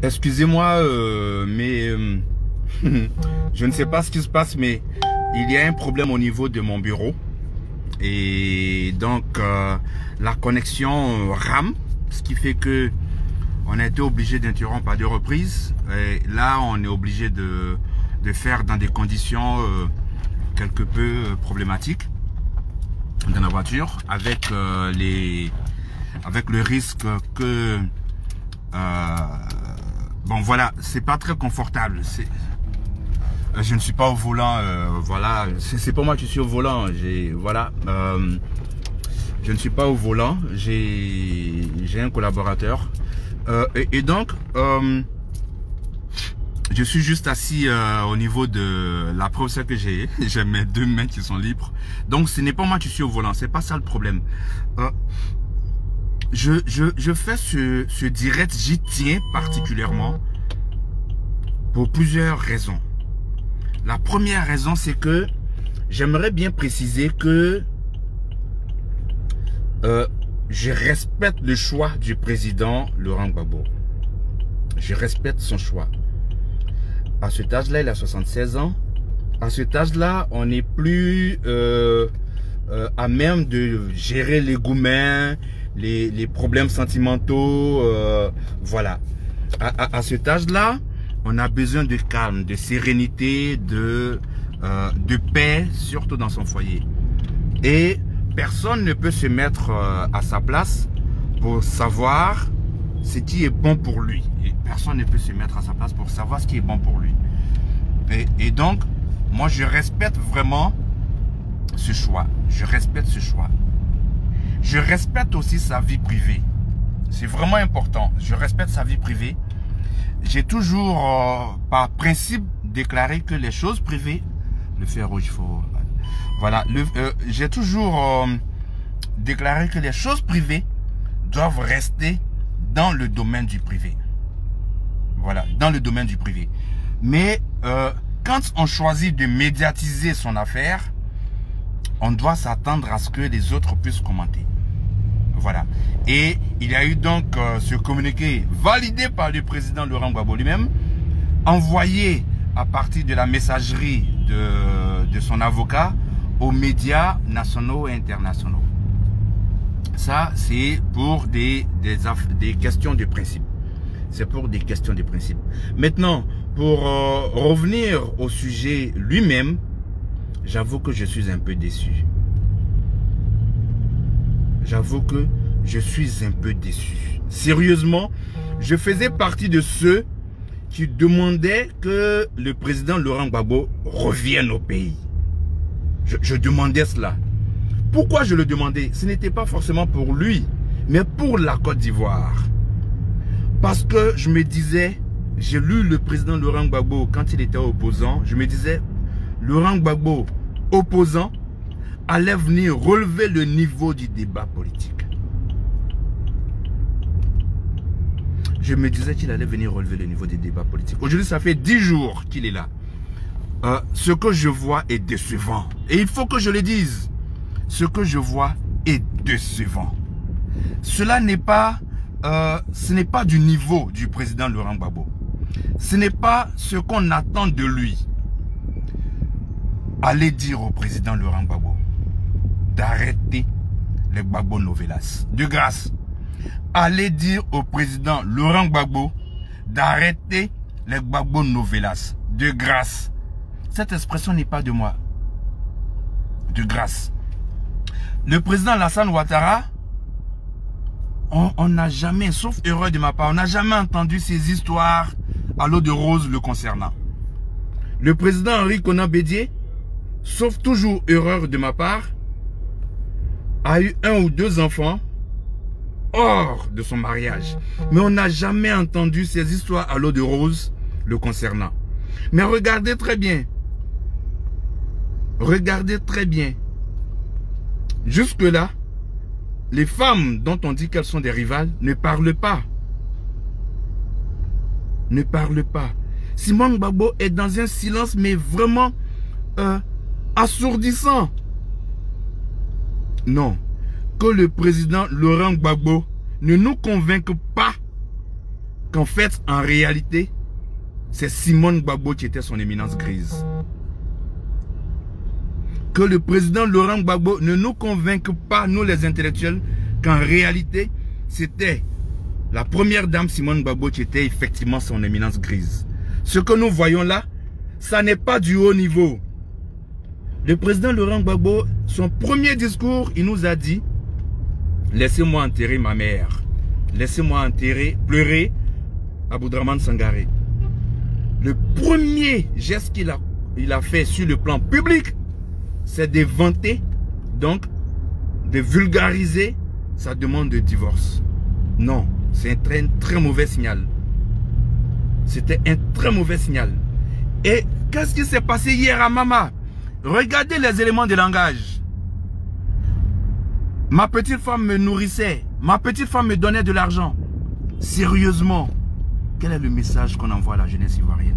Excusez-moi, mais je ne sais pas ce qui se passe, mais il y a un problème au niveau de mon bureau. Et donc, la connexion rame, ce qui fait que on a été obligé d'interrompre à 2 reprises. Et là, on est obligé de faire dans des conditions quelque peu problématiques dans la voiture, avec le risque que bon voilà, c'est pas très confortable. Je ne suis pas au volant, voilà, c'est pas moi qui suis au volant. Voilà, je ne suis pas au volant. J'ai un collaborateur et donc je suis juste assis au niveau de la preuve, c'est que j'ai mes 2 mains qui sont libres. Donc ce n'est pas moi qui suis au volant, c'est pas ça le problème. Je fais ce direct, j'y tiens particulièrement pour plusieurs raisons. La première raison, c'est que j'aimerais bien préciser que je respecte le choix du président Laurent Gbagbo. Je respecte son choix. À cet âge-là, il a 76 ans. À cet âge-là, on n'est plus à même de gérer les gourmets, les problèmes sentimentaux. Voilà. À cet âge-là, on a besoin de calme, de sérénité, de paix, surtout dans son foyer. Et personne ne peut se mettre à sa place pour savoir ce qui est bon pour lui. Et personne ne peut se mettre à sa place pour savoir ce qui est bon pour lui. Et donc, moi, je respecte vraiment ce choix. Je respecte ce choix. Je respecte aussi sa vie privée. C'est vraiment important. Je respecte sa vie privée. J'ai toujours, par principe, déclaré que les choses privées... Le fer rouge, il faut... Voilà. J'ai toujours déclaré que les choses privées doivent rester dans le domaine du privé. Voilà, dans le domaine du privé. Mais quand on choisit de médiatiser son affaire, on doit s'attendre à ce que les autres puissent commenter. Voilà. Et il y a eu donc ce communiqué validé par le président Laurent Gbagbo lui-même, envoyé à partir de la messagerie de son avocat aux médias nationaux et internationaux. Ça, c'est pour des questions de principe. C'est pour des questions de principe. Maintenant, pour revenir au sujet lui-même, j'avoue que je suis un peu déçu. J'avoue que je suis un peu déçu. Sérieusement, je faisais partie de ceux qui demandaient que le président Laurent Gbagbo revienne au pays. Je demandais cela. Pourquoi je le demandais? Ce n'était pas forcément pour lui, mais pour la Côte d'Ivoire. Parce que je me disais, j'ai lu le président Laurent Gbagbo quand il était opposant, je me disais, Laurent Gbagbo, opposant, allait venir relever le niveau du débat politique. Je me disais qu'il allait venir relever le niveau du débat politique. Aujourd'hui, ça fait 10 jours qu'il est là. Ce que je vois est décevant. Et il faut que je le dise. Ce que je vois est décevant. Cela n'est pas, ce n'est pas du niveau du président Laurent Gbagbo. Ce n'est pas ce qu'on attend de lui. Allez dire au président Laurent Gbagbo d'arrêter les Gbagbo Novelas. De grâce. Allez dire au président Laurent Gbagbo d'arrêter les Gbagbo Novelas. De grâce. Cette expression n'est pas de moi. De grâce. Le président Alassane Ouattara, on n'a jamais, sauf erreur de ma part, on n'a jamais entendu ces histoires à l'eau de rose le concernant. Le président Henri Konan Bédié, sauf toujours erreur de ma part, a eu 1 ou 2 enfants hors de son mariage. Mais on n'a jamais entendu ces histoires à l'eau de rose le concernant. Mais regardez très bien. Regardez très bien. Jusque-là, les femmes dont on dit qu'elles sont des rivales ne parlent pas. Ne parlent pas. Simone Gbagbo est dans un silence, mais vraiment assourdissant. Non. Que le président Laurent Gbagbo ne nous convainque pas qu'en fait, en réalité, c'est Simone Gbagbo qui était son éminence grise. Que le président Laurent Gbagbo ne nous convainque pas, nous les intellectuels, qu'en réalité, c'était la première dame Simone Gbagbo qui était effectivement son éminence grise. Ce que nous voyons là, ça n'est pas du haut niveau. Le président Laurent Gbagbo, son premier discours, il nous a dit « Laissez-moi enterrer ma mère. Laissez-moi enterrer, pleurer Aboudraman Sangaré. » Le premier geste qu'il a fait sur le plan public, c'est de vanter, donc de vulgariser sa demande de divorce. Non, c'est un très mauvais signal. C'était un très mauvais signal. Et qu'est-ce qui s'est passé hier à Mama? Regardez les éléments de langage. Ma petite femme me nourrissait. Ma petite femme me donnait de l'argent. Sérieusement, quel est le message qu'on envoie à la jeunesse ivoirienne?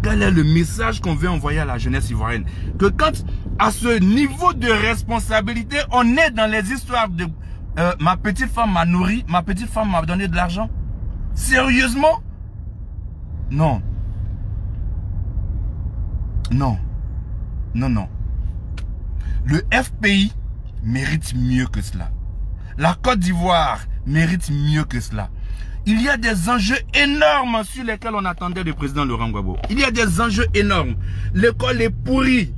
Quel est le message qu'on veut envoyer à la jeunesse ivoirienne? Que quand, à ce niveau de responsabilité, on est dans les histoires de ma petite femme m'a nourri, ma petite femme m'a donné de l'argent. Sérieusement? Non. Non. Non, non. Le FPI mérite mieux que cela. La Côte d'Ivoire mérite mieux que cela. Il y a des enjeux énormes sur lesquels on attendait le président Laurent Gbagbo. Il y a des enjeux énormes. L'école est pourrie.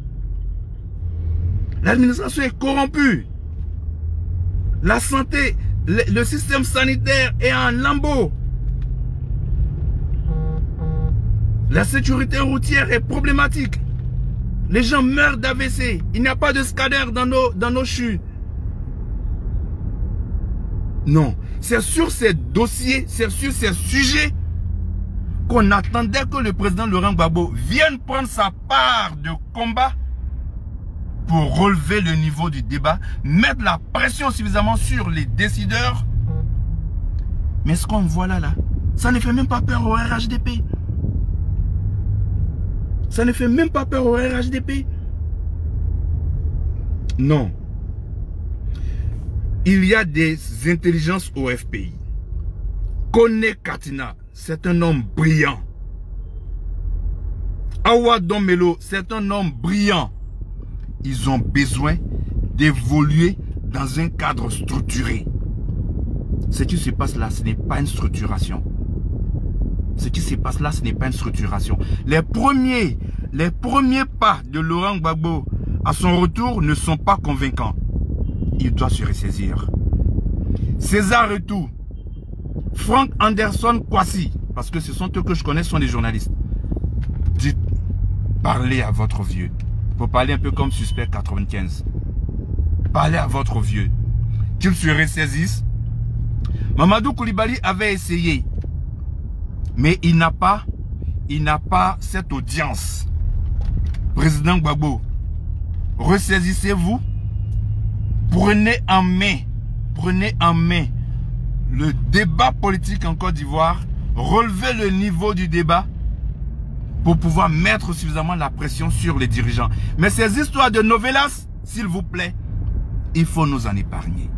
L'administration est corrompue. La santé, le système sanitaire est en lambeaux. La sécurité routière est problématique. Les gens meurent d'AVC. Il n'y a pas de scanner dans nos CHU. Non, c'est sur ces dossiers, c'est sur ces sujets qu'on attendait que le président Laurent Gbagbo vienne prendre sa part de combat pour relever le niveau du débat, mettre la pression suffisamment sur les décideurs. Mais ce qu'on voit là, ça ne fait même pas peur au RHDP. Ça ne fait même pas peur au RHDP. Non. Il y a des intelligences au FPI. Kone Katina, c'est un homme brillant. Awa Domelo, c'est un homme brillant. Ils ont besoin d'évoluer dans un cadre structuré. Ce qui se passe là, ce n'est pas une structuration. Ce qui se passe là, ce n'est pas une structuration. Les premiers pas de Laurent Gbagbo à son retour ne sont pas convaincants. Il doit se ressaisir. César Retou, Frank Anderson Kwasi, parce que ce sont eux que je connais, ce sont des journalistes. Dites, parlez à votre vieux. Faut parler un peu comme Suspect 95. Parlez à votre vieux. Qu'il se ressaisisse. Mamadou Koulibaly avait essayé. Mais il n'a pas cette audience. Président Gbagbo, ressaisissez-vous. Prenez en main le débat politique en Côte d'Ivoire, relevez le niveau du débat pour pouvoir mettre suffisamment la pression sur les dirigeants. Mais ces histoires de novelas, s'il vous plaît, il faut nous en épargner.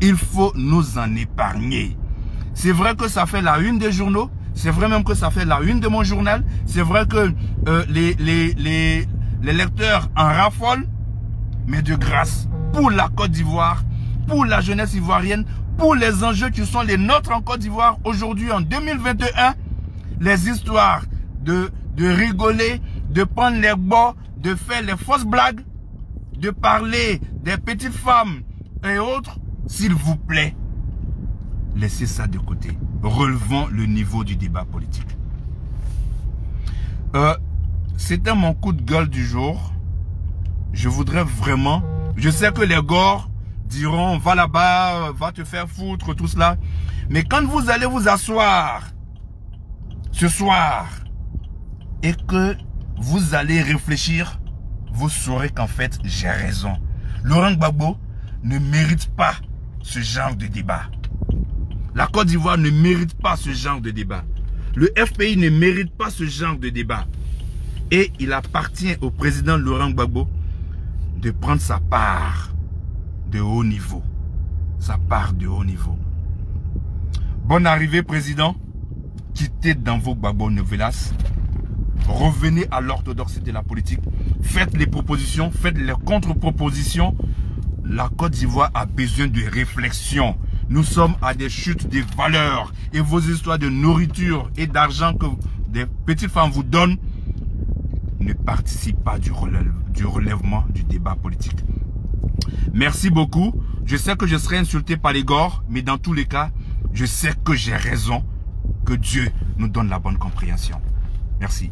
Il faut nous en épargner. C'est vrai que ça fait la une des journaux, c'est vrai même que ça fait la une de mon journal, c'est vrai que les lecteurs en raffolent, mais de grâce, pour la Côte d'Ivoire, pour la jeunesse ivoirienne, pour les enjeux qui sont les nôtres en Côte d'Ivoire, aujourd'hui en 2021, les histoires de rigoler, de prendre les bords, de faire les fausses blagues, de parler des petites femmes et autres, s'il vous plaît, laissez ça de côté. Relevons le niveau du débat politique. C'était mon coup de gueule du jour. Je voudrais vraiment... Je sais que les gores diront, va là-bas, va te faire foutre, tout cela. Mais quand vous allez vous asseoir ce soir et que vous allez réfléchir, vous saurez qu'en fait, j'ai raison. Laurent Gbagbo ne mérite pas ce genre de débat. La Côte d'Ivoire ne mérite pas ce genre de débat. Le FPI ne mérite pas ce genre de débat. Et il appartient au président Laurent Gbagbo de prendre sa part de haut niveau. ça part de haut niveau. Bonne arrivée, président. Quittez dans vos Gbagbo novelas. Revenez à l'orthodoxie de la politique. Faites les propositions, faites les contre-propositions. La Côte d'Ivoire a besoin de réflexion. Nous sommes à des chutes de valeurs. Et vos histoires de nourriture et d'argent que des petites femmes vous donnent ne participent pas du relèvement du débat politique. Merci beaucoup. Je sais que je serai insulté par les gores, mais dans tous les cas, je sais que j'ai raison. Que Dieu nous donne la bonne compréhension. Merci.